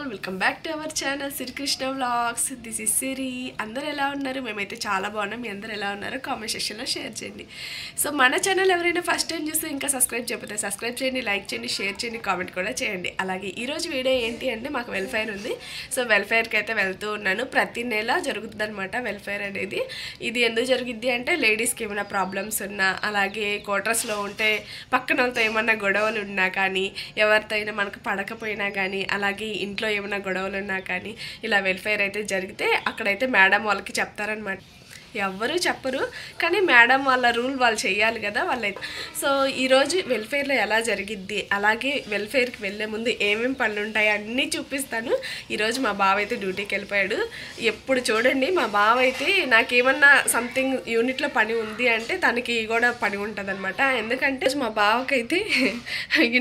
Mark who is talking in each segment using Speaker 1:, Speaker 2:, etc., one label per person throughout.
Speaker 1: All welcome back to our channel Srikrishna vlogs. This is Siri. అందరు ఎలా ఉన్నారు? మేమైతే చాలా బాగున్నాం. మీ అందరు ఎలా ఉన్నారో కామెంట్ సెక్షన్లో షేర్ చేయండి. సో మన ఛానల్ ఎవరైనా ఫస్ట్ టైం చూస్తే ఇంకా సబ్స్క్రైబ్ చేయకపోతే సబ్స్క్రైబ్ చేయండి, లైక్ చేయండి, షేర్ చేయండి, కామెంట్ కూడా చేయండి. అలాగే ఈరోజు వీడియో ఏంటి అంటే మాకు వెల్ఫేర్ ఉంది. సో వెల్ఫేర్కి అయితే వెళ్తూ ఉన్నాను. ప్రతి నెల జరుగుతుంది అనమాట వెల్ఫేర్ అనేది. ఇది ఎందుకు జరిగిద్ది అంటే లేడీస్కి ఏమైనా ప్రాబ్లమ్స్ ఉన్నా, అలాగే క్వార్టర్స్లో ఉంటే పక్కన వాళ్ళతో ఏమన్నా గొడవలు ఉన్నా కానీ, ఎవరితో అయినా మనకు పడకపోయినా కానీ, అలాగే ఇంట్లో ఏమైనా గొడవలు ఉన్నా కానీ ఇలా వెల్ఫేర్ అయితే జరిగితే అక్కడైతే మేడం వాళ్ళకి చెప్తారనమాట. ఎవ్వరూ చెప్పరు కానీ మేడం వాళ్ళ రూల్ వాళ్ళు చేయాలి కదా వాళ్ళైతే. సో ఈరోజు వెల్ఫేర్లో ఎలా జరిగిద్ది, అలాగే వెల్ఫేర్కి వెళ్ళే ముందు ఏమేమి పనులు ఉంటాయి అన్నీ చూపిస్తాను. ఈరోజు మా బావ అయితే డ్యూటీకి వెళ్ళిపోయాడు. ఎప్పుడు చూడండి మా బావ అయితే నాకేమన్నా సంథింగ్ యూనిట్లో పని ఉంది అంటే తనకి కూడా పని ఉంటుంది అనమాట. ఎందుకంటే మా బావకైతే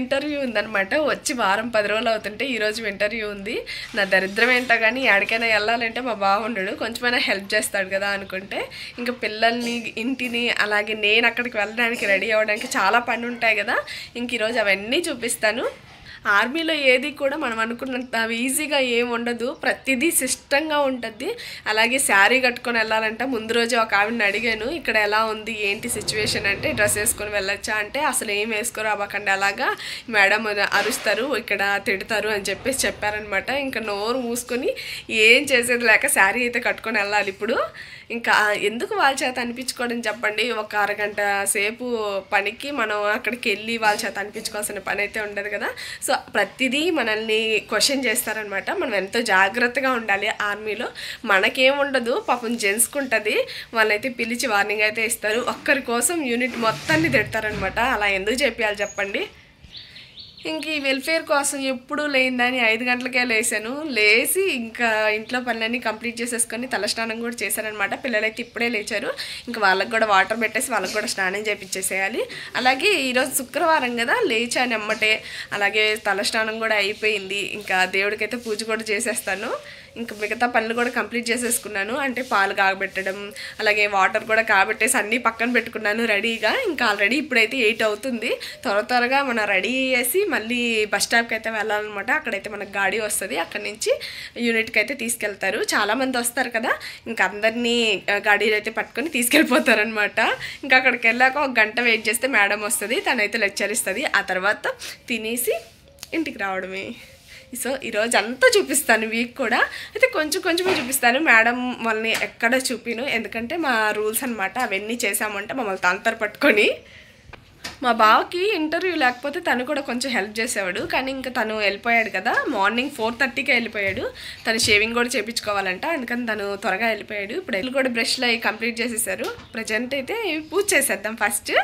Speaker 1: ఇంటర్వ్యూ ఉందనమాట. వచ్చి వారం 10 రోజులు అవుతుంటే ఈరోజు ఇంటర్వ్యూ ఉంది. నా దరిద్రం ఏంటో కానీ ఎక్కడికైనా వెళ్ళాలంటే మా బావ ఉండడు, కొంచెమైనా హెల్ప్ చేస్తాడు కదా అనుకుంటే ఇంకా పిల్లల్ని, ఇంటిని, అలాగే నేను అక్కడికి వెళ్ళడానికి రెడీ అవ్వడానికి చాలా పని ఉంటాయి కదా. ఇంక ఈరోజు అవన్నీ చూపిస్తాను. ఆర్మీలో ఏది కూడా మనం అనుకున్నంత ఈజీగా ఏమి ఉండదు, ప్రతిదీ సిస్టంగా ఉంటుంది. అలాగే శారీ కట్టుకొని వెళ్ళాలంటే ముందు రోజు ఒక ఆవిడని అడిగాను ఇక్కడ ఎలా ఉంది ఏంటి సిచ్యువేషన్ అంటే, డ్రెస్ వేసుకొని వెళ్ళొచ్చా అంటే అసలు ఏం వేసుకోరు అవ్వకండి, అలాగా మేడం అరుస్తారు, ఇక్కడ తిడతారు అని చెప్పేసి చెప్పారనమాట. ఇంకా నోరు మూసుకొని ఏం చేసేది లేక శారీ అయితే కట్టుకొని వెళ్ళాలి. ఇప్పుడు ఇంకా ఎందుకు వాళ్ళ చేత అనిపించుకోవడం చెప్పండి. ఒక అరగంట సేపు పనికి మనం అక్కడికి వెళ్ళి వాళ్ళ చేత అనిపించుకోవాల్సిన పని అయితే ఉండదు కదా. సో ప్రతిదీ మనల్ని క్వశ్చన్ చేస్తారనమాట. మనం ఎంతో జాగ్రత్తగా ఉండాలి ఆర్మీలో. మనకేముండదు, పాపం జెంట్స్కి ఉంటుంది. వాళ్ళైతే పిలిచి వార్నింగ్ అయితే ఇస్తారు. ఒక్కరి కోసం యూనిట్ మొత్తాన్ని తిడతారనమాట. అలా ఎందుకు చెప్పాలి చెప్పండి. ఇంక ఈ వెల్ఫేర్ కోసం ఎప్పుడూ లేదని 5 గంటలకే లేసాను. లేచి ఇంకా ఇంట్లో పనులన్నీ కంప్లీట్ చేసేసుకొని తలస్నానం కూడా చేశారనమాట. పిల్లలైతే ఇప్పుడే లేచారు. ఇంకా వాళ్ళకి కూడా వాటర్ పెట్టేసి వాళ్ళకి కూడా స్నానం చేయించేసేయాలి. అలాగే ఈరోజు శుక్రవారం కదా, లేచాను ఎమ్మటే. అలాగే తలస్నానం కూడా అయిపోయింది. ఇంకా దేవుడికైతే పూజ కూడా చేసేస్తాను. ఇంకా మిగతా పనులు కూడా కంప్లీట్ చేసేసుకున్నాను. అంటే పాలు కాగబెట్టడం, అలాగే వాటర్ కూడా కాబెట్టేసి అన్నీ పక్కన పెట్టుకున్నాను రెడీగా. ఇంకా ఆల్రెడీ ఇప్పుడైతే 8 అవుతుంది. త్వరగా మనం రెడీ చేసి మళ్ళీ బస్ స్టాప్కి అయితే వెళ్ళాలన్నమాట. అక్కడైతే మనకు గాడి వస్తుంది, అక్కడి నుంచి యూనిట్కి అయితే తీసుకెళ్తారు. చాలామంది వస్తారు కదా, ఇంకా అందరినీ గాడీలు అయితే పట్టుకొని తీసుకెళ్ళిపోతారనమాట. ఇంకా అక్కడికి వెళ్ళాక 1 గంట వెయిట్ చేస్తే మేడం వస్తుంది, తనైతే లెక్చర్ ఇస్తుంది. ఆ తర్వాత తినేసి ఇంటికి రావడమే. సో ఈరోజు అంతా చూపిస్తాను. వీక్ కూడా అయితే కొంచెమే చూపిస్తాను. మేడం వాళ్ళని ఎక్కడ చూపిను, ఎందుకంటే మా రూల్స్ అనమాట. అవన్నీ చేసామంటే మమ్మల్ని తంతర పట్టుకొని. మా బావకి ఇంటర్వ్యూ లేకపోతే తను కూడా కొంచెం హెల్ప్ చేసేవాడు, కానీ ఇంకా తను వెళ్ళిపోయాడు కదా. మార్నింగ్ 4:30కే వెళ్ళిపోయాడు. తను షేవింగ్ కూడా చేయించుకోవాలంట, అందుకని తను త్వరగా వెళ్ళిపోయాడు. ఇప్పుడు వెళ్ళి కూడా బ్రష్లు అవి కంప్లీట్ చేసేసారు. ప్రజెంట్ అయితే పూజ చేసేద్దాం ఫస్ట్.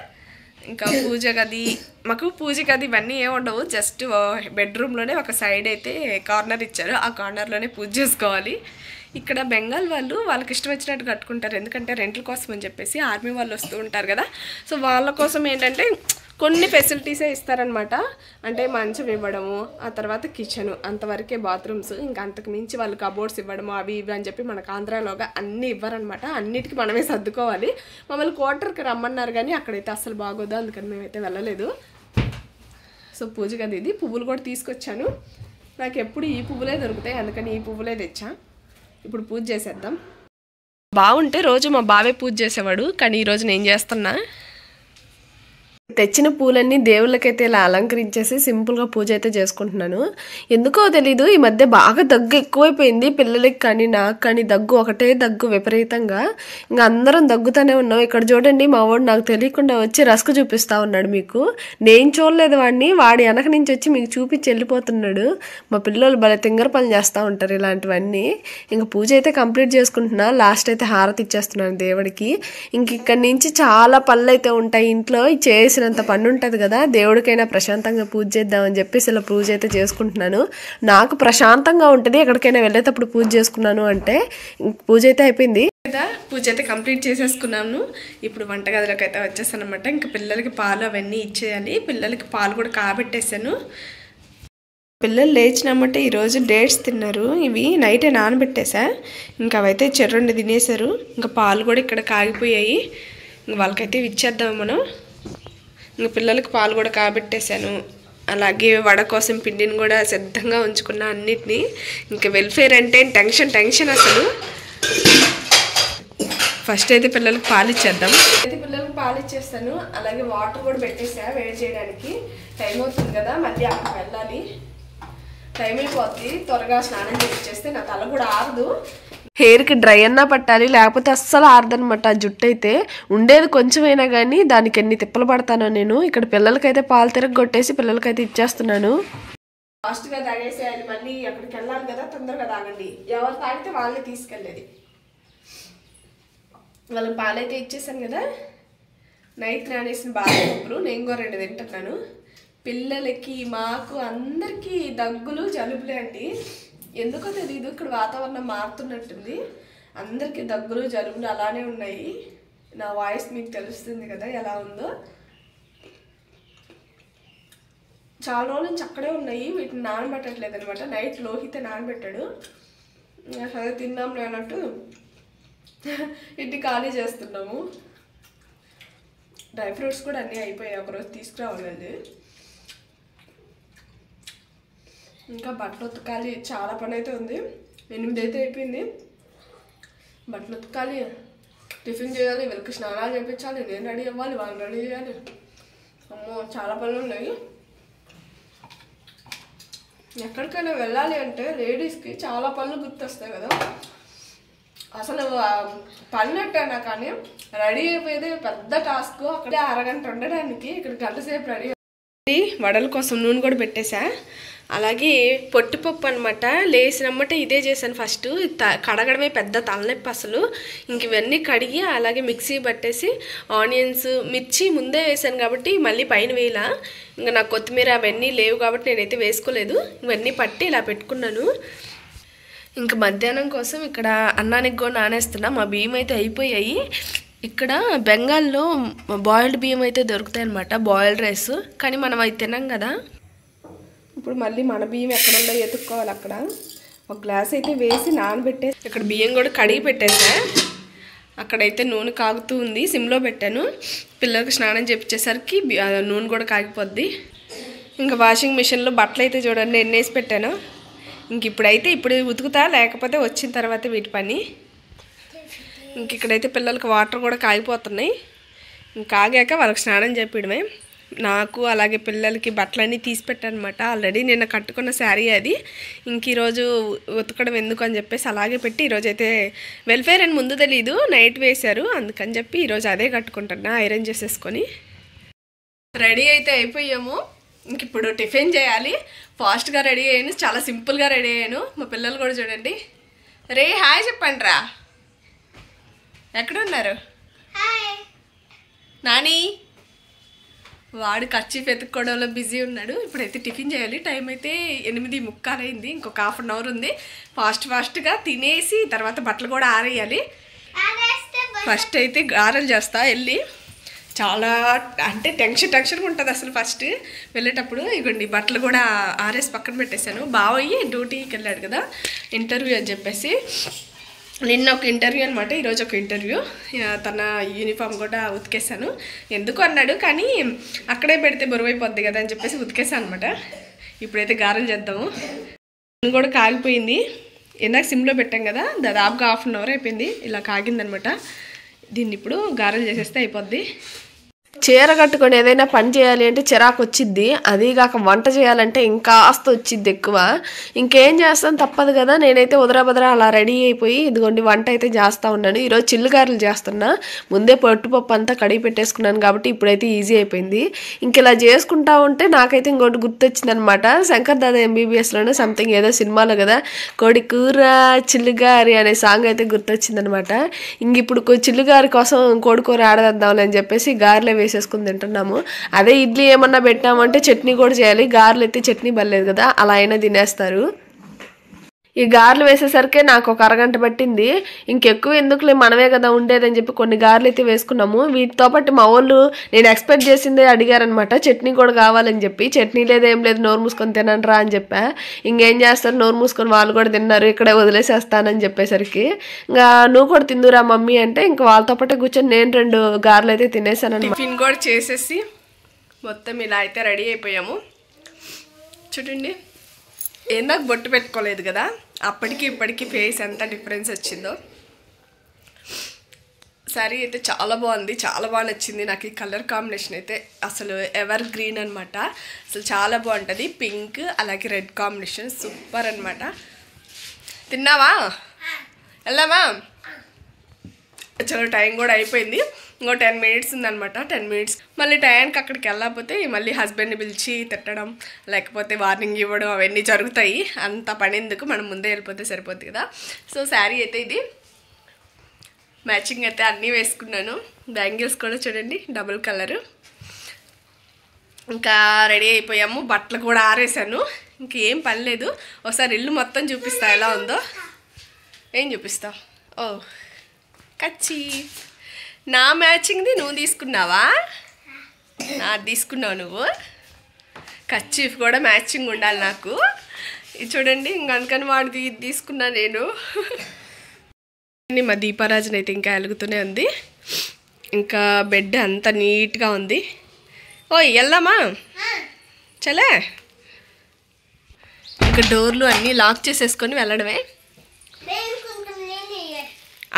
Speaker 1: ఇంకా పూజ గది, మాకు పూజ గది ఇవన్నీ ఏమి ఉండవు. జస్ట్ బెడ్రూమ్లోనే ఒక సైడ్ అయితే కార్నర్ ఇచ్చారు, ఆ కార్నర్లోనే పూజ చేసుకోవాలి. ఇక్కడ బెంగాల్ వాళ్ళు వాళ్ళకి ఇష్టం వచ్చినట్టు కట్టుకుంటారు, ఎందుకంటే రెంట్ల కోసం అని చెప్పేసి. ఆర్మీ వాళ్ళు వస్తూ ఉంటారు కదా, సో వాళ్ళ కోసం ఏంటంటే కొన్ని ఫెసిలిటీసే ఇస్తారనమాట. అంటే మంచం ఇవ్వడము, ఆ తర్వాత కిచెను, అంతవరకే బాత్రూమ్స్. ఇంకా అంతకు మించి వాళ్ళు కబోర్డ్స్ ఇవ్వడము అవి ఇవి అని చెప్పి మనకు ఆంధ్రాలోగా అన్నీ ఇవ్వరనమాట. అన్నిటికీ మనమే సర్దుకోవాలి. మమ్మల్ని క్వార్టర్కి రమ్మన్నారు కానీ అక్కడైతే అస్సలు బాగోదు, అందుకని మేమైతే వెళ్ళలేదు. సో పూజ గది ఇది. పువ్వులు కూడా తీసుకొచ్చాను. నాకు ఎప్పుడు ఈ పువ్వులే దొరుకుతాయి, అందుకని ఈ పువ్వులే తెచ్చా. ఇప్పుడు పూజ చేసేద్దాం. బాగుంటే రోజు మా బావే పూజ చేసేవాడు, కానీ ఈరోజు నేను చేస్తున్నా. తెచ్చిన పూలన్నీ దేవుళ్ళకైతే ఇలా అలంకరించేసి సింపుల్గా పూజ అయితే చేసుకుంటున్నాను. ఎందుకో తెలీదు, ఈ మధ్య బాగా దగ్గు ఎక్కువైపోయింది పిల్లలకి కానీ నాకు కానీ. దగ్గు ఒకటే దగ్గు విపరీతంగా. ఇంకా అందరం దగ్గుతూనే ఉన్నాం. ఇక్కడ చూడండి మా వాడు నాకు తెలియకుండా వచ్చి రస్క్ చూపిస్తూ ఉన్నాడు. మీకు నేను చూడలేదు వాడిని, వాడి వెనక నుంచి వచ్చి మీకు చూపించి వెళ్ళిపోతున్నాడు. మా పిల్లలు భలే తింగర పనులు చేస్తూ ఉంటారు ఇలాంటివన్నీ. ఇంకా పూజ అయితే కంప్లీట్ చేసుకుంటున్నా. లాస్ట్ అయితే హారతి ఇచ్చేస్తున్నాను దేవుడికి. ఇంక ఇక్కడి నుంచి చాలా పనులు అయితే ఉంటాయి ఇంట్లో. చేసినంత పని ఉంటుంది కదా, దేవుడికైనా ప్రశాంతంగా పూజ చేద్దామని చెప్పేసి ఇలా పూజ అయితే చేసుకుంటున్నాను. నాకు ప్రశాంతంగా ఉంటుంది ఎక్కడికైనా వెళ్ళేటప్పుడు పూజ చేసుకున్నాను అంటే. పూజ అయితే అయిపోయింది కదా, పూజ అయితే కంప్లీట్ చేసేసుకున్నాను. ఇప్పుడు వంటగదిలోకి అయితే వచ్చేసాను అనమాట. ఇంకా పిల్లలకి పాలు అవన్నీ ఇచ్చేయాలి. పిల్లలకి పాలు కూడా కాబెట్టేసాను. పిల్లలు లేచినామంటే ఈరోజు డేట్స్ తిన్నారు. ఇవి నైటే నానబెట్టేసా. ఇంకా అవైతే చెర్రండి తినేశారు. ఇంకా పాలు కూడా ఇక్కడ కాగిపోయాయి. ఇంక వాళ్ళకైతే ఇచ్చేద్దాం మనం. ఇంకా పిల్లలకి పాలు కూడా కాబెట్టేశాను. అలాగే వడ కోసం పిండిని కూడా సిద్ధంగా ఉంచుకున్నా అన్నిటినీ. ఇంకా వెల్ఫేర్ అంటే టెన్షన్ అసలు. ఫస్ట్ అయితే పిల్లలకు పాలు ఇచ్చేద్దాం. అయితే పిల్లలకు పాలు ఇచ్చేస్తాను. అలాగే వాటర్ కూడా పెట్టేసా వేడి చేయడానికి. టైం అవుతుంది కదా, మళ్ళీ అక్కడికి వెళ్ళాలి. టైం అయిపోద్ది, త్వరగా స్నానం చేసేస్తే నా తల కూడా ఆరదు. హెయిర్కి డ్రై అన్నా పట్టాలి, లేకపోతే అస్సలు ఆరదనమాట ఆ జుట్టు. అయితే ఉండేది కొంచెమైనా కానీ దానికి ఎన్ని తిప్పలు పడతానో నేను. ఇక్కడ పిల్లలకైతే పాలు తిరగొట్టేసి పిల్లలకైతే ఇచ్చేస్తున్నాను. ఫాస్ట్గా తాగేసేయాలి, మళ్ళీ అక్కడికి వెళ్ళాలి కదా, తొందరగా తాగండి. ఎవరు తాగితే వాళ్ళని తీసుకెళ్ళేది. వాళ్ళకి పాలైతే ఇచ్చేసాను కదా. నైట్ నానేసిన బాదపప్పులు నేను కూడా 2 తింటున్నాను. పిల్లలకి మాకు అందరికీ దగ్గులు జలుబులే అండి. ఎందుకో తెలియదు, ఇక్కడ వాతావరణం మారుతున్నట్టుంది. అందరికీ దగ్గులు జలుబులు అలానే ఉన్నాయి. నా వాయిస్ మీకు తెలుస్తుంది కదా ఎలా ఉందో. చాలా రోజుల నుంచి అక్కడే ఉన్నాయి, వీటిని నానబెట్టట్లేదు అనమాట. నైట్ లోహిత నానబెట్టాడు, సరే తిన్నాం లేనట్టు ఇంటి ఖాళీ చేస్తున్నాము. డ్రై ఫ్రూట్స్ కూడా అన్నీ అయిపోయాయి, ఒకరోజు తీసుకురావాలండి. ఇంకా బట్టలు ఉతకాలి, చాలా పని అయితే ఉంది. 8 అయితే అయిపోయింది. బట్టలు ఉతకాలి, టిఫిన్ చేయాలి, వీళ్ళకి స్నానాలు చేయించాలి, నేను రెడీ అవ్వాలి, వాళ్ళు రెడీ చేయాలి. అమ్మో చాలా పనులు ఉన్నాయి. ఎక్కడికైనా వెళ్ళాలి అంటే లేడీస్కి చాలా పనులు గుర్తొస్తాయి కదా. అసలు పన్నట్టేనా కానీ రెడీ అయిపోయేది పెద్ద టాస్క్. అక్కడే అరగంట ఉండడానికి ఇక్కడ గంట సేపు రెడీ. వడల కోసం నూనె కూడా పెట్టేసా. అలాగే పొట్టిపప్పు అనమాట, లేసినమ్మటే ఇదే చేశాను. ఫస్ట్ కడగడమే పెద్ద తలనొప్పి అసలు. ఇంక ఇవన్నీ కడిగి అలాగే మిక్సీ పట్టేసి ఆనియన్స్ మిర్చి ముందే వేసాను కాబట్టి మళ్ళీ పైన వేయాల. ఇంకా నాకు కొత్తిమీర అవన్నీ లేవు కాబట్టి నేనైతే వేసుకోలేదు. ఇవన్నీ పట్టి ఇలా పెట్టుకున్నాను. ఇంకా మధ్యాహ్నం కోసం ఇక్కడ అన్నానికి కూడా నానేస్తున్నా. మా బియ్యం అయితే అయిపోయాయి. ఇక్కడ బెంగాల్లో బాయిల్డ్ బియ్యం అయితే దొరుకుతాయి అనమాట, బాయిల్డ్ రైస్. కానీ మనం అవి తినాం కదా. ఇప్పుడు మళ్ళీ మన బియ్యం ఎక్కడ ఉందో ఎత్తుక్కోవాలి. అక్కడ ఒక గ్లాస్ అయితే వేసి నానబెట్టే, ఇక్కడ బియ్యం కూడా కడిగి పెట్టేసా. అక్కడైతే నూనె కాగుతూ ఉంది, సిమ్లో పెట్టాను. పిల్లలకు స్నానం చేయించేసరికి నూనె కూడా కాగిపోద్ది. ఇంకా వాషింగ్ మిషన్లో బట్టలు అయితే చూడండి ఎన్ని వేసి పెట్టాను. ఇంక ఇప్పుడు ఉతుకుతా, లేకపోతే వచ్చిన తర్వాత వీటి పని. ఇంక ఇక్కడైతే పిల్లలకి వాటర్ కూడా కాగిపోతున్నాయి. ఇంకా ఆగాక వాళ్ళకి స్నానం చేపియడమే. నాకు అలాగే పిల్లలకి బట్టలన్నీ తీసి పెట్టాను అనమాట. ఆల్రెడీ నిన్న కట్టుకున్న శారీ అది. ఇంక ఈరోజు ఉతకడం ఎందుకు అని చెప్పేసి అలాగే పెట్టి, ఈరోజు అయితే వెల్ఫేర్ అని ముందు తెలీదు, నైట్ వేశారు. అందుకని చెప్పి ఈరోజు అదే కట్టుకుంటున్నా ఐరన్ చేసేసుకొని. రెడీ అయితే అయిపోయాము. ఇంక ఇప్పుడు టిఫిన్ చేయాలి. ఫాస్ట్గా రెడీ అయ్యాను, చాలా సింపుల్గా రెడీ అయ్యాను. మా పిల్లలు కూడా చూడండి. రే హాయ్ చెప్పండి రా. ఎక్కడున్నారు నాని? వాడు కర్చీఫ్ ఎత్తుక్కోవడంలో బిజీ ఉన్నాడు. ఇప్పుడైతే టిఫిన్ చేయాలి. టైం అయితే 8:45 అయింది. ఇంకొక హాఫ్ అన్ అవర్ ఉంది. ఫాస్ట్గా తినేసి తర్వాత బట్టలు కూడా ఆరేయాలి. ఫస్ట్ అయితే గారెలు చేస్తా వెళ్ళి. చాలా అంటే టెన్షన్గా ఉంటుంది అసలు ఫస్ట్ వెళ్ళేటప్పుడు. ఇగోండి బట్టలు కూడా ఆరేసి పక్కన పెట్టేశాను. బావయ్యి డ్యూటీకి వెళ్ళాడు కదా, ఇంటర్వ్యూ అని చెప్పేసి. నిన్న ఒక ఇంటర్వ్యూ అనమాట, ఈరోజు ఒక ఇంటర్వ్యూ. తన యూనిఫామ్ కూడా ఉతికేసాను. ఎందుకు అన్నాడు, కానీ అక్కడే పెడితే బరువైపోద్ది కదా అని చెప్పేసి ఉతికేసాను అనమాట. ఇప్పుడైతే గారెలు చేద్దాము. నూనె కూడా కాగిపోయింది. ఇందాక సిమ్లో పెట్టాం కదా, దాదాపుగా హాఫ్ అన్ అవర్ అయిపోయింది. ఇలా కాగిందనమాట. దీన్ని ఇప్పుడు గారెలు చేసేస్తే అయిపోద్ది. చీర కట్టుకొని ఏదైనా పని చేయాలి అంటే చిరాకు వచ్చిద్ది. అదీగాక వంట చేయాలంటే ఇంకాస్త వచ్చిద్ది ఎక్కువ. ఇంకేం చేస్తాను, తప్పదు కదా. నేనైతే ఉదరాబదరా అలా రెడీ అయిపోయి ఇదిగోండి వంట అయితే చేస్తూ ఉన్నాను. ఈరోజు చిల్లుగారెలు చేస్తున్నా. ముందే పొట్టుపప్పు అంతా కడిగి పెట్టేసుకున్నాను కాబట్టి ఇప్పుడైతే ఈజీ అయిపోయింది. ఇంక ఇలా చేసుకుంటా ఉంటే నాకైతే ఇంకోటి గుర్తొచ్చింది అనమాట. శంకర్ దాదా MBBSలోనే సంథింగ్ ఏదో సినిమాలో కదా, కోడి కూర చిల్లుగారి అనే సాంగ్ అయితే గుర్తొచ్చింది అనమాట. ఇంక ఇప్పుడు చిల్లుగారి కోసం కోడి కూర ఆడేద్దాంలే అని చెప్పేసి గారెలు వేసేసుకుని తింటున్నాము. అదే ఇడ్లీ ఏమన్నా పెట్టామంటే చట్నీ కూడా చేయాలి. గారెలు అయితే చట్నీ బలేదు కదా, అలా అయినా తినేస్తారు. ఈ గారెలు వేసేసరికి నాకు ఒక అరగంట పట్టింది. ఇంకెక్కువ ఎందుకులే మనమే కదా ఉండేదని చెప్పి కొన్ని గారెలు అయితే వేసుకున్నాము. వీటితో పాటు మా వాళ్ళు నేను ఎక్స్పెక్ట్ చేసిందే అడిగారనమాట, చట్నీ కూడా కావాలని చెప్పి. చట్నీ లేదేం లేదు, నోరు మూసుకొని తినండి రా అని చెప్పా. ఇంకేం చేస్తారు, నోరు మూసుకొని వాళ్ళు కూడా తిన్నారు. ఇక్కడే వదిలేసేస్తానని చెప్పేసరికి ఇంకా నువ్వు కూడా తిందురా మమ్మీ అంటే ఇంకా వాళ్ళతో పాటు కూర్చొని నేను 2 గారెలు అయితే తినేసాను. టిఫిన్ కూడా చేసేసి మొత్తం ఇలా అయితే రెడీ అయిపోయాము. చూడండి ఏందాక బొట్టు పెట్టుకోలేదు కదా, అప్పటికి ఇప్పటికి ఫేస్ ఎంత డిఫరెన్స్ వచ్చిందో. శారీ అయితే చాలా బాగుంది, చాలా బాగా నచ్చింది నాకు. ఈ కలర్ కాంబినేషన్ అయితే అసలు ఎవర్ గ్రీన్ అనమాట, అసలు చాలా బాగుంటుంది. పింక్ అలాగే రెడ్ కాంబినేషన్ సూపర్ అనమాట. తిన్నావా? వెళ్దామా? చలో టైం కూడా అయిపోయింది, ఇంకో 10 minutes ఉందనమాట. 10 minutes మళ్ళీ టైంకి అక్కడికి వెళ్ళకపోతే మళ్ళీ హస్బెండ్ని పిలిచి తిట్టడం లేకపోతే వార్నింగ్ ఇవ్వడం అవన్నీ జరుగుతాయి. అంత పని ఎందుకు, మనం ముందే వెళ్ళిపోతే సరిపోద్ది కదా. సో శారీ అయితే ఇది మ్యాచింగ్ అయితే అన్నీ వేసుకున్నాను. బ్యాంగిల్స్ కూడా చూడండి డబుల్ కలరు. ఇంకా రెడీ అయిపోయాము, బట్టలు కూడా ఆరేసాను, ఇంకేం పని లేదు. ఒకసారి ఇల్లు మొత్తం చూపిస్తా ఎలా ఉందో. ఏం చూపిస్తావు? ఓ కచ్చి, నా మ్యాచింగ్ది నువ్వు తీసుకున్నావా? నాది తీసుకున్నావు నువ్వు. కచ్చీఫ్ కూడా మ్యాచింగ్ ఉండాలి నాకు. ఇది చూడండి, ఇంక అందుకని వాడిది ఇది తీసుకున్నా నేను. మా దీపారాజన్ అయితే ఇంకా వెలుగుతూనే ఉంది. ఇంకా బెడ్ అంత నీట్గా ఉంది. ఓయ్ వెళ్దామా? చలే. ఇంకా డోర్లు అన్నీ లాక్ చేసేసుకొని వెళ్ళడమే.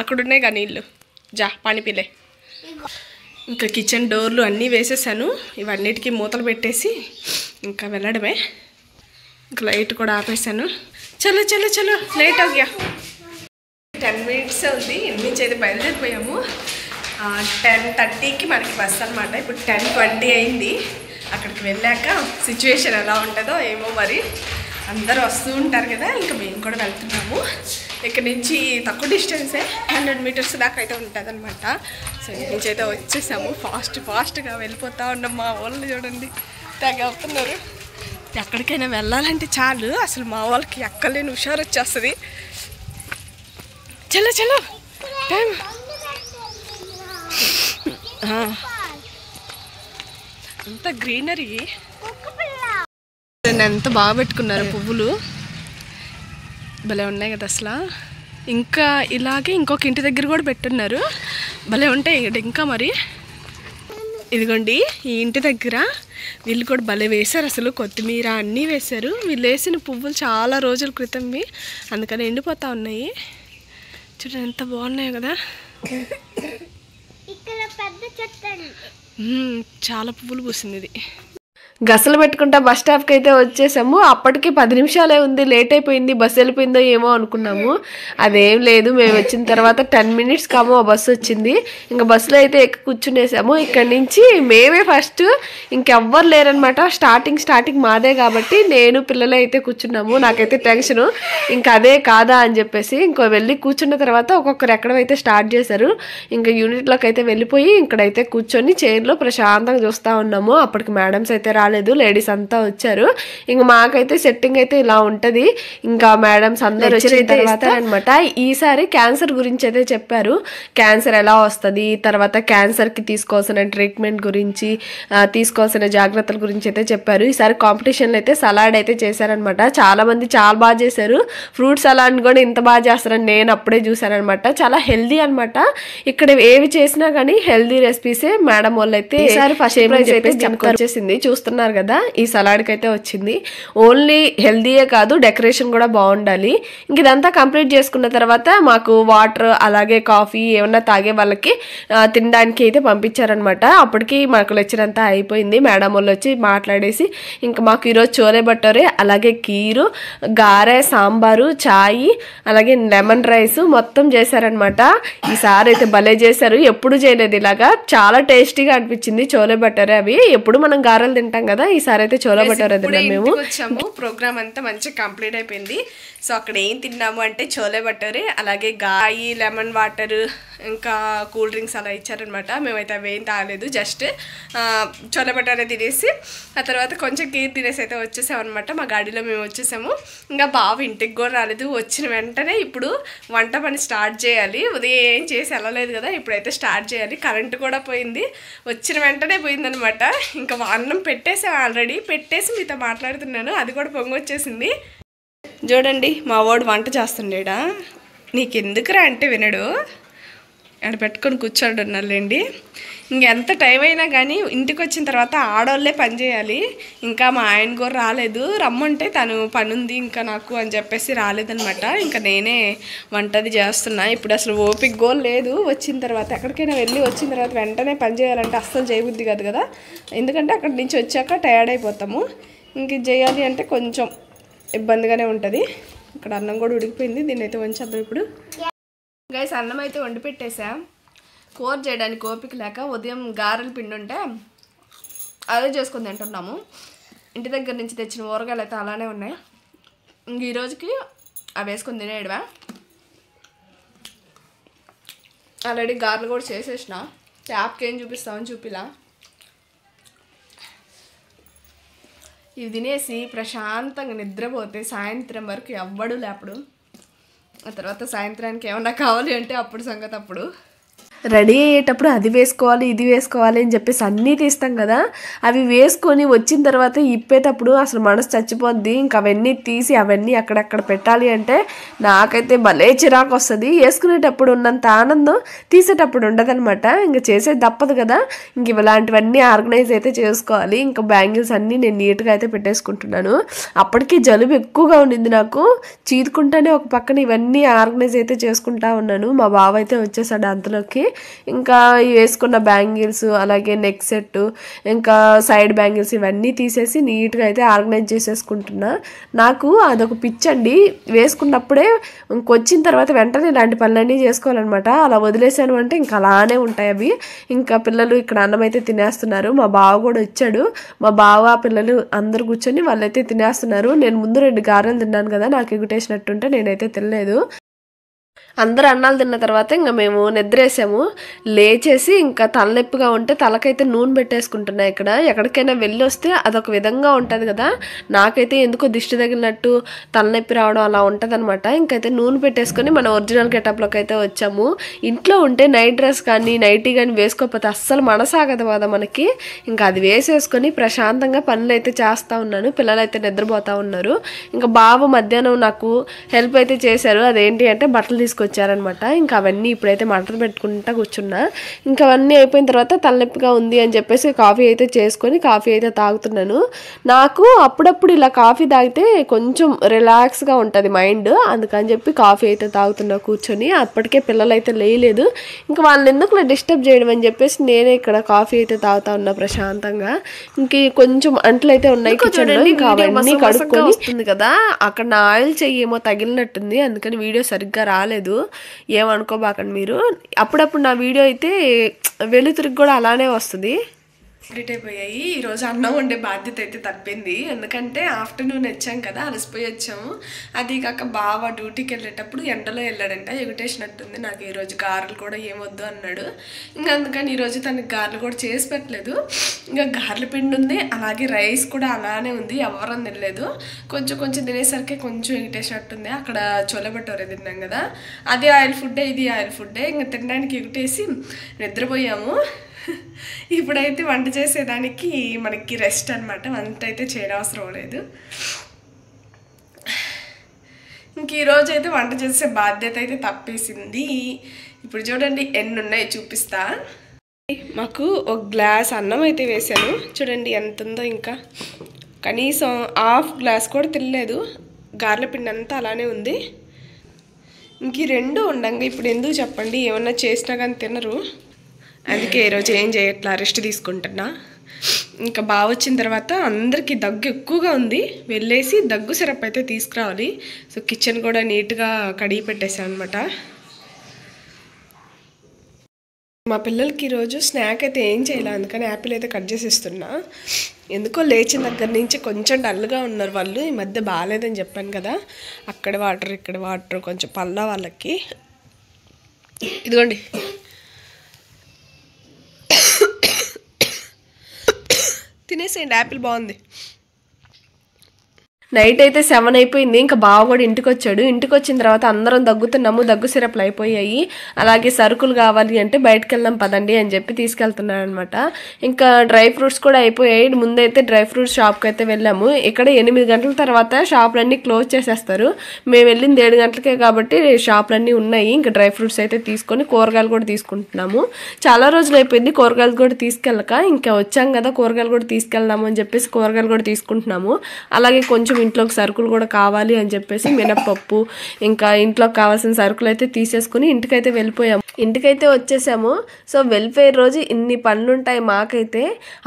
Speaker 1: అక్కడ ఉన్నాయి కానీ నీళ్ళు జా పానిపిలే. ఇంకా కిచెన్ డోర్లు అన్నీ వేసేసాను, ఇవన్నిటికీ మూతలు పెట్టేసి ఇంకా వెళ్ళడమే. ఇంకా లైట్ కూడా ఆపేసాను. చలో చలో చలో, లేట్ అవుగా. 10 minutes ఉంది, ఇంటి నుంచి అయితే బయలుదేరిపోయాము. 10:30కి మనకి బస్ అనమాట. ఇప్పుడు 10:20 అయింది. అక్కడికి వెళ్ళాక సిచ్యువేషన్ ఎలా ఉంటుందో ఏమో మరి. అందరూ వస్తూ ఉంటారు కదా, ఇంకా మేము కూడా వెళ్తున్నాము. ఇక్కడ నుంచి తక్కువ డిస్టెన్సే, 100 meters దాకా అయితే ఉంటుంది అనమాట. సో ఇంటి నుంచి అయితే వచ్చేసాము. ఫాస్ట్గా వెళ్ళిపోతూ ఉన్నాం. మా వాళ్ళు చూడండి తెగ అవుతున్నారు. ఎక్కడికైనా వెళ్ళాలంటే చాలు అసలు మా వాళ్ళకి ఎక్కలేని హుషారు వచ్చేస్తుంది. చలో చలో టైం. అంత గ్రీనరీ, ఎంత బాగా పెట్టుకున్నారు పువ్వులు, భలే ఉన్నాయి కదా అసలు. ఇంకా ఇలాగే ఇంకొక ఇంటి దగ్గర కూడా పెట్టున్నారు, భలే ఉంటాయి ఇక్కడ. ఇంకా మరి ఇదిగోండి ఈ ఇంటి దగ్గర వీళ్ళు కూడా భలే వేశారు, అసలు కొత్తిమీర అన్నీ వేశారు. వీళ్ళు వేసిన పువ్వులు చాలా రోజుల క్రితంవి, అందుకని ఎండిపోతూ ఉన్నాయి. చూడండి ఎంత బాగున్నాయి కదా. చాలా పువ్వులు పూసింది ఇది. గసలు పెట్టుకుంటా బస్ స్టాప్కి అయితే వచ్చేసాము. అప్పటికి 10 నిమిషాలే ఉంది, లేట్ అయిపోయింది, బస్సు వెళ్ళిపోయిందో ఏమో అనుకున్నాము. అదేం లేదు, మేము వచ్చిన తర్వాత 10 minutes కామో ఆ బస్సు వచ్చింది. ఇంకా బస్సులో అయితే ఎక్కి కూర్చునేసాము. ఇక్కడి నుంచి మేమే ఫస్ట్, ఇంకెవ్వరు లేరనమాట. స్టార్టింగ్ మాదే కాబట్టి నేను పిల్లలు అయితే కూర్చున్నాము. నాకైతే టెన్షను, ఇంకా అదే కాదా అని చెప్పేసి ఇంకో వెళ్ళి కూర్చున్న తర్వాత ఒక్కొక్కరు ఎక్కడైతే స్టార్ట్ చేశారు. ఇంకా యూనిట్లోకి అయితే వెళ్ళిపోయి ఇక్కడైతే కూర్చొని చైర్లో ప్రశాంతంగా చూస్తూ ఉన్నాము. అప్పటికి మేడమ్స్ అయితే రాలేదు, లేడీస్ అంతా వచ్చారు. ఇంకా మాకైతే సెట్టింగ్ అయితే ఇలా ఉంటది. ఇంకా మేడమ్స్ అందరూ వచ్చిన తర్వాత అనమాట ఈసారి క్యాన్సర్ గురించి అయితే చెప్పారు. క్యాన్సర్ ఎలా వస్తుంది, తర్వాత క్యాన్సర్ కి తీసుకోవాల్సిన ట్రీట్మెంట్ గురించి, తీసుకోవాల్సిన జాగ్రత్తల గురించి అయితే చెప్పారు. ఈసారి కాంపిటీషన్లో అయితే సలాడ్ అయితే చేశారనమాట. చాలా మంది చాలా బాగా చేశారు. ఫ్రూట్ సలాడ్ కూడా ఇంత బాగా చేస్తారని నేను అప్పుడే చూసానమాట. చాలా హెల్దీ అనమాట. ఇక్కడ ఏవి చేసినా కానీ హెల్దీ రెసిపీసే మేడం వాళ్ళు అయితే ఈసారి ఫస్ట్ వచ్చేసింది. చూస్తున్నారు కదా, ఈ సలాడ్కి అయితే వచ్చింది. ఓన్లీ హెల్దీయే కాదు, డెకరేషన్ కూడా బాగుండాలి. ఇంక ఇదంతా కంప్లీట్ చేసుకున్న తర్వాత మాకు వాటర్ అలాగే కాఫీ ఏమన్నా తాగే వాళ్ళకి తినడానికి అయితే పంపించారనమాట. అప్పటికి మాకు లెక్చర్ అంతా అయిపోయింది. మేడం వాళ్ళు వచ్చి మాట్లాడేసి ఇంకా మాకు ఈరోజు చోలే భటోరే అలాగే కీరు, గారె, సాంబారు, చాయ్ అలాగే లెమన్ రైస్ మొత్తం చేశారనమాట. ఈసారి అయితే భలే చేశారు, ఎప్పుడు చేయలేదు ఇలాగా. చాలా టేస్టీగా అనిపించింది చోలే భటోరే. అవి ఎప్పుడు మనం గారెలు తింటాం కదా, ఈసారి అయితే చోలే భటోరే తిన్నాం. మేము వచ్చాము, ప్రోగ్రామ్ అంతా మంచిగా కంప్లీట్ అయిపోయింది. సో అక్కడ ఏం తిన్నాము అంటే చోలే భటోరే అలాగే గాయి, లెమన్ వాటర్, ఇంకా కూల్ డ్రింక్స్ అలా ఇచ్చారనమాట. మేమైతే అవి ఏం తాగలేదు, జస్ట్ చోలే భటోరే తినేసి ఆ తర్వాత కొంచెం కీర్ తినేసి అయితే వచ్చేసామన్నమాట. మా గాడిలో మేము వచ్చేసాము. ఇంకా బావ ఇంటికి కూడా రాలేదు. వచ్చిన వెంటనే ఇప్పుడు వంట పని స్టార్ట్ చేయాలి. ఉదయం ఏం చేసి వెళ్ళలేదు కదా, ఇప్పుడైతే స్టార్ట్ చేయాలి. కరెంటు కూడా పోయింది, వచ్చిన వెంటనే పోయిందనమాట. ఇంకా అన్నం పెట్టేసాం, ఆల్రెడీ పెట్టేసి మీతో మాట్లాడుతున్నాను, అది కూడా పొంగొచ్చేసింది. చూడండి మా వాడు వంట చేస్తుండేడా. నీకెందుకురా అంటే వినడు. ఆడ పెట్టుకొని కూర్చోడున్నారులేండి. ఇంకెంత టైం అయినా కానీ ఇంటికి వచ్చిన తర్వాత ఆడవాళ్ళే పని చేయాలి. ఇంకా మా ఆయన కూడా రాలేదు, రమ్మంటే తను పని ఉంది ఇంకా నాకు అని చెప్పేసి రాలేదనమాట. ఇంకా నేనే వంటది చేస్తున్నా. ఇప్పుడు అసలు ఓపిక గోల్ లేదు. వచ్చిన తర్వాత ఎక్కడికైనా వెళ్ళి వచ్చిన తర్వాత వెంటనే పని చేయాలంటే అస్సలు చేయబుద్ధి కాదు కదా, ఎందుకంటే అక్కడి నుంచి వచ్చాక టయర్డ్ అయిపోతాము. ఇంక ఇది చేయాలి అంటే కొంచెం ఇబ్బందిగానే ఉంటుంది. ఇక్కడ అన్నం కూడా ఉడికిపోయింది, దీన్ని అయితే వంచేద్దాం ఇప్పుడు. గైస్ అన్నం అయితే వండి పెట్టేసా. కూర చేయడానికి ఓపిక లేక ఉదయం గారెల పిండి ఉంటే అదే చేసుకొని తింటున్నాము. ఇంటి దగ్గర నుంచి తెచ్చిన ఊరగాయలు అయితే అలానే ఉన్నాయి. ఇంక ఈరోజుకి అవి వేసుకొని తినేయడమే. ఆల్రెడీ గారెలు కూడా చేసేసిన. యాప్కి ఏం చూపిస్తామని చూపిలా. ఇవి తినేసి ప్రశాంతంగా నిద్రపోతే సాయంత్రం వరకు ఎవ్వడు లేపడు. ఆ తర్వాత సాయంత్రానికి ఏమన్నా కావాలి అంటే అప్పుడు సంగతి అప్పుడు. రెడీ అయ్యేటప్పుడు అది వేసుకోవాలి ఇది వేసుకోవాలి అని చెప్పేసి అన్నీ తీస్తాం కదా, అవి వేసుకొని వచ్చిన తర్వాత ఇప్పేటప్పుడు అసలు మనసు చచ్చిపోద్ది. ఇంకా అవన్నీ తీసి అవన్నీ అక్కడక్కడ పెట్టాలి అంటే నాకైతే భలే చిరాకు వస్తుంది. వేసుకునేటప్పుడు ఉన్నంత ఆనందం తీసేటప్పుడు ఉండదనమాట. ఇంకా చేసేది తప్పదు కదా, ఇంక ఇలాంటివన్నీ ఆర్గనైజ్ అయితే చేసుకోవాలి. ఇంకా బ్యాంగిల్స్ అన్నీ నేను నీట్గా అయితే పెట్టేసుకుంటున్నాను. అప్పటికి జలుబు ఎక్కువగా ఉండింది నాకు, చీదుకుంటానే ఒక పక్కన ఇవన్నీ ఆర్గనైజ్ అయితే చేసుకుంటా ఉన్నాను. మా బావ అయితే వచ్చేసాడు అంతలోకి. ఇంకా వేసుకున్న బ్యాంగిల్స్ అలాగే నెక్ సెట్ ఇంకా సైడ్ బ్యాంగిల్స్ ఇవన్నీ తీసేసి నీట్గా అయితే ఆర్గనైజ్ చేసేసుకుంటున్నా. నాకు అదొక పిచ్చండి, వేసుకున్నప్పుడే ఇంకొచ్చిన తర్వాత వెంటనే ఇలాంటి పనులన్నీ చేసుకోవాలన్నమాట. అలా వదిలేసాను అంటే ఇంకా అలానే ఉంటాయి అవి. ఇంకా పిల్లలు ఇక్కడ అన్నం అయితే తినేస్తున్నారు. మా బావ కూడా వచ్చాడు. మా బావ పిల్లలు అందరు కూర్చొని వాళ్ళైతే తినేస్తున్నారు. నేను ముందు 2 గారెలు తిన్నాను కదా, నాకు ఎగుటేసినట్టుంటే నేనైతే తినలేదు. అందరు అన్నాలు తిన్న తర్వాత ఇంకా మేము నిద్రేసాము. లేచేసి ఇంకా తలనొప్పిగా ఉంటే తలకైతే నూనె పెట్టేసుకుంటున్నా. ఇక్కడ ఎక్కడికైనా వెళ్ళి వస్తే అదొక విధంగా ఉంటుంది కదా, నాకైతే ఎందుకో దిష్టి తగిలినట్టు తలనొప్పి రావడం అలా ఉంటుంది అనమాట. ఇంకైతే నూనె పెట్టేసుకొని మన ఒరిజినల్ గెటప్లోకి అయితే వచ్చాము. ఇంట్లో ఉంటే నైట్ డ్రెస్ కానీ నైటీ కానీ వేసుకోకపోతే అస్సలు మనసాగదు కదా మనకి. ఇంకా అది వేసేసుకొని ప్రశాంతంగా పనులు అయితే చేస్తూ ఉన్నాను. పిల్లలు అయితే నిద్రపోతూ ఉన్నారు. ఇంకా బావ మధ్యాహ్నం నాకు హెల్ప్ అయితే చేశారు. అదేంటి అంటే బట్టలు తీసుకొచ్చారనమాట. ఇంకా అవన్నీ ఇప్పుడైతే మంటలు పెట్టుకుంటా కూర్చున్నా. ఇంకా అవన్నీ అయిపోయిన తర్వాత తలనొప్పిగా ఉంది అని చెప్పేసి కాఫీ అయితే చేసుకొని కాఫీ అయితే తాగుతున్నాను. నాకు అప్పుడప్పుడు ఇలా కాఫీ తాగితే కొంచెం రిలాక్స్గా ఉంటుంది మైండ్, అందుకని చెప్పి కాఫీ అయితే తాగుతున్నా కూర్చొని. అప్పటికే పిల్లలు అయితే లేయలేదు, ఇంకా వాళ్ళని ఎందుకు డిస్టర్బ్ చేయడం అని చెప్పేసి నేనే ఇక్కడ కాఫీ అయితే తాగుతా ఉన్నా ప్రశాంతంగా. ఇంక కొంచెం అంట్లు అయితే ఉన్నాయి కిచెన్లో, ఇంకా అవన్నీ కడుక్కొని వస్తుంది కదా. అక్కడ నా ఆయిల్ చెయ్యేమో తగిలినట్టుంది, అందుకని వీడియో సరిగ్గా రాలేదు, ఏమనుకోబాకండి మీరు. అప్పుడప్పుడు నా వీడియో అయితే వెలుతురికి కూడా అలానే వస్తుంది. కంప్లీట్ అయిపోయాయి. ఈరోజు అన్నం వండే బాధ్యత అయితే తప్పింది, ఎందుకంటే ఆఫ్టర్నూన్ వచ్చాం కదా, అలసిపోయి వచ్చాము. అది కాక బావ డ్యూటీకి వెళ్ళేటప్పుడు ఎండలో వెళ్ళాడంట, ఎగుటేసినట్టుంది. నాకు ఈరోజు గారెలు కూడా ఏమొద్దు అన్నాడు. ఇంకా అందుకని ఈరోజు తనకి గారెలు కూడా చేసి పెట్టలేదు. ఇంకా గారెల పిండి ఉంది, అలాగే రైస్ కూడా అలానే ఉంది, ఎవరని తినలేదు. కొంచెం కొంచెం తినేసరికి కొంచెం ఎగుటేసినట్టుంది. అక్కడ చోలే భటోరే తిన్నాం కదా, అది ఆయిల్ ఫుడ్డే ఇది ఆయిల్ ఫుడ్డే. ఇంకా తినడానికి ఎగుటేసి నిద్రపోయాము. ఇప్పుడైతే వంట చేసేదానికి మనకి రెస్ట్ అనమాట, వంట అయితే చేయడం అవసరం లేదు. ఇంక ఈరోజు అయితే వంట చేసే బాధ్యత అయితే తప్పేసింది. ఇప్పుడు చూడండి ఎన్ని ఉన్నాయి చూపిస్తా. మాకు ఒక గ్లాస్ అన్నం అయితే వేసాను, చూడండి ఎంత ఉందో. ఇంకా కనీసం హాఫ్ గ్లాస్ కూడా తినలేదు, గారెల పిండి అంతా అలానే ఉంది. ఇంక ఈ 2 ఉండంగా ఇప్పుడు ఎందుకు చెప్పండి, ఏమన్నా చేసినా కానీ తినరు. అందుకే ఈరోజు ఏం చేయట్లా, రెస్ట్ తీసుకుంటున్నా. ఇంకా బాగా వచ్చిన తర్వాత అందరికీ దగ్గు ఎక్కువగా ఉంది, వెళ్ళేసి దగ్గు సిరప్ అయితే తీసుకురావాలి. సో కిచెన్ కూడా నీట్గా కడిగి పెట్టేసాను అనమాట. మా పిల్లలకి ఈరోజు స్నాక్ అయితే ఏం చేయాలి, అందుకని యాపిల్ అయితే కట్ చేసి ఇస్తున్నా. ఎందుకో లేచిన దగ్గర నుంచి కొంచెం డల్గా ఉన్నారు వాళ్ళు, ఈ మధ్య బాగాలేదని చెప్పాను కదా. అక్కడ వాటర్ ఇక్కడ వాటర్ కొంచెం పల్లా వాళ్ళకి. ఇదిగోండి తినేసేయండి, యాపిల్ బాగుంది. నైట్ అయితే 7 అయిపోయింది. ఇంకా బావ కూడా ఇంటికి వచ్చాడు. ఇంటికి వచ్చిన తర్వాత అందరం దగ్గుతున్నాము. దగ్గు సిరప్లు అయిపోయాయి. అలాగే సరుకులు కావాలి అంటే బయటకు వెళ్దాం పదండి అని చెప్పి తీసుకెళ్తున్నాడు అనమాట. ఇంకా డ్రై ఫ్రూట్స్ కూడా అయిపోయాయి. ముందైతే డ్రై ఫ్రూట్స్ షాప్కి అయితే వెళ్ళాము. ఇక్కడ 8 గంటల తర్వాత షాపులన్నీ క్లోజ్ చేసేస్తారు. మేము వెళ్ళింది 7 గంటలకే కాబట్టి షాపులన్నీ ఉన్నాయి. ఇంకా డ్రై ఫ్రూట్స్ అయితే తీసుకొని కూరగాయలు కూడా తీసుకుంటున్నాము. చాలా రోజులు అయిపోయింది కూరగాయలు కూడా తీసుకెళ్ళక. ఇంకా వచ్చాం కదా కూరగాయలు కూడా తీసుకెళ్దాము అని చెప్పేసి కూరగాయలు కూడా తీసుకుంటున్నాము. అలాగే కొంచెం ఇంట్లోకి సరుకులు కూడా కావాలి అని చెప్పేసి మినపప్పు ఇంకా ఇంట్లోకి కావాల్సిన సరుకులు అయితే తీసేసుకుని ఇంటికైతే వెళ్ళిపోయాము. ఇంటికైతే వచ్చేసాము. సో వెల్ఫేర్ రోజు ఇన్ని పనులు ఉంటాయి మాకైతే.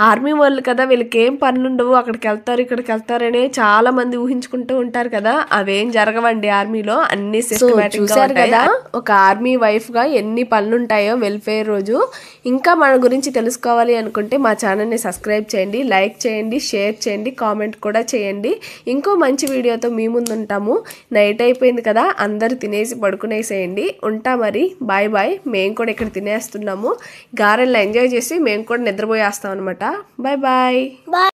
Speaker 1: ఆర్మీ వాళ్ళు కదా వీళ్ళకి ఏం పనులు ఉండవు, అక్కడికి వెళ్తారు ఇక్కడికి వెళ్తారని చాలా మంది ఊహించుకుంటూ ఉంటారు కదా. అవేం జరగవండి ఆర్మీలో. అన్ని సిస్టమేటిక్ గా ఉంటాయి కదా. ఒక ఆర్మీ వైఫ్ గా ఎన్ని పనులు ఉంటాయో వెల్ఫేర్ రోజు. ఇంకా మన గురించి తెలుసుకోవాలి అనుకుంటే మా ఛానల్ని సబ్స్క్రైబ్ చేయండి, లైక్ చేయండి, షేర్ చేయండి, కామెంట్ కూడా చేయండి. ఇంకో మంచి వీడియోతో మీ ముందు ఉంటాము. నైట్ అయిపోయింది కదా, అందరూ తినేసి పడుకునేసేయండి. ఉంటా మరి, బాయ్ బాయ్. మేము కూడా ఇక్కడ తినేస్తున్నాము. గారెల్లో ఎంజాయ్ చేసి మేము కూడా నిద్రపోయేస్తాం అనమాట. Bye bye.